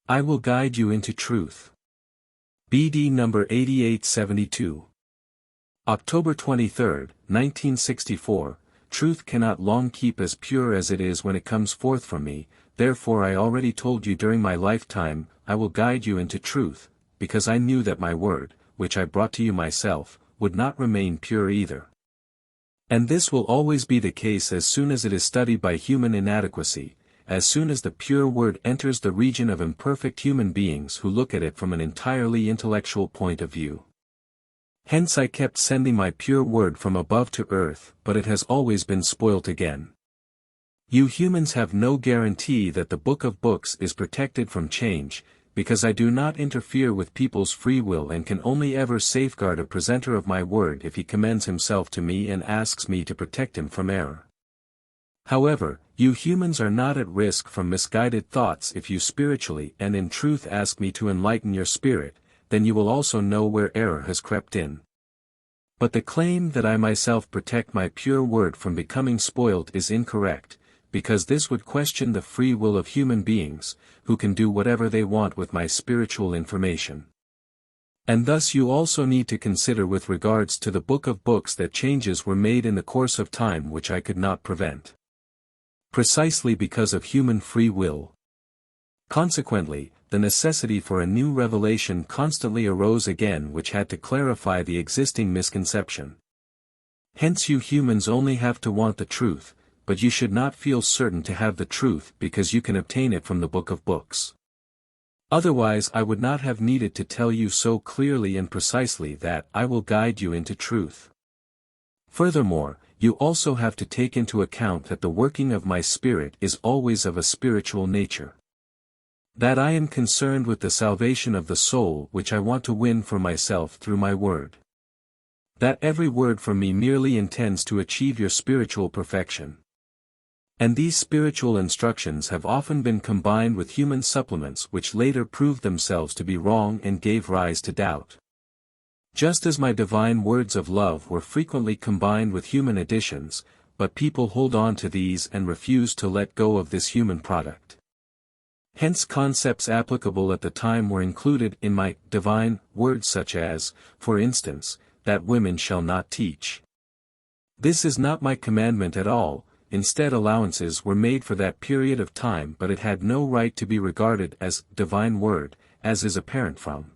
I will guide you into truth. BD number 8872. October 23, 1964, Truth cannot long keep as pure as it is when it comes forth from me, therefore I already told you during my lifetime, I will guide you into truth, because I knew that my word, which I brought to you myself, would not remain pure either. And this will always be the case as soon as it is studied by human inadequacy, as soon as the pure word enters the region of imperfect human beings who look at it from an entirely intellectual point of view. Hence I kept sending my pure word from above to earth, but it has always been spoilt again. You humans have no guarantee that the Book of Books is protected from change, because I do not interfere with people's free will and can only ever safeguard a presenter of my word if he commends himself to me and asks me to protect him from error. However, you humans are not at risk from misguided thoughts if you spiritually and in truth ask me to enlighten your spirit, then you will also know where error has crept in. But the claim that I myself protect my pure word from becoming spoiled is incorrect, because this would question the free will of human beings, who can do whatever they want with my spiritual information. And thus you also need to consider with regards to the Book of Books that changes were made in the course of time which I could not prevent. Precisely because of human free will. Consequently, the necessity for a new revelation constantly arose again which had to clarify the existing misconception. Hence you humans only have to want the truth, but you should not feel certain to have the truth because you can obtain it from the Book of Books. Otherwise I would not have needed to tell you so clearly and precisely that I will guide you into truth. Furthermore, you also have to take into account that the working of my spirit is always of a spiritual nature. That I am concerned with the salvation of the soul which I want to win for myself through my word. That every word from me merely intends to achieve your spiritual perfection. And these spiritual instructions have often been combined with human supplements which later proved themselves to be wrong and gave rise to doubt. Just as my divine words of love were frequently combined with human additions, but people hold on to these and refuse to let go of this human product. Hence concepts applicable at the time were included in my divine words such as, for instance, that women shall not teach. This is not my commandment at all, instead allowances were made for that period of time but it had no right to be regarded as divine word, as is apparent from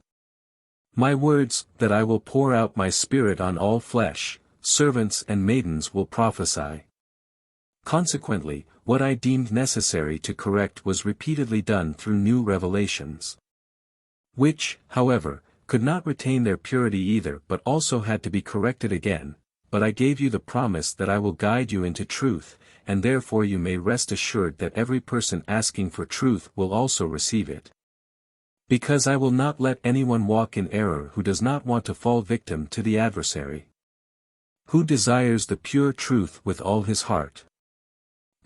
my words, that I will pour out my spirit on all flesh, servants and maidens will prophesy. Consequently, what I deemed necessary to correct was repeatedly done through new revelations. Which, however, could not retain their purity either but also had to be corrected again, but I gave you the promise that I will guide you into truth, and therefore you may rest assured that every person asking for truth will also receive it. Because I will not let anyone walk in error who does not want to fall victim to the adversary. Who desires the pure truth with all his heart.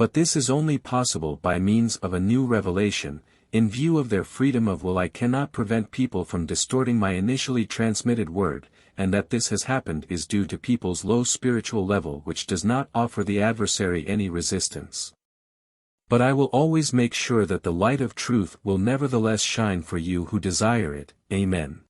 But this is only possible by means of a new revelation. In view of their freedom of will I cannot prevent people from distorting my initially transmitted word, and that this has happened is due to people's low spiritual level which does not offer the adversary any resistance. But I will always make sure that the light of truth will nevertheless shine for you who desire it. Amen.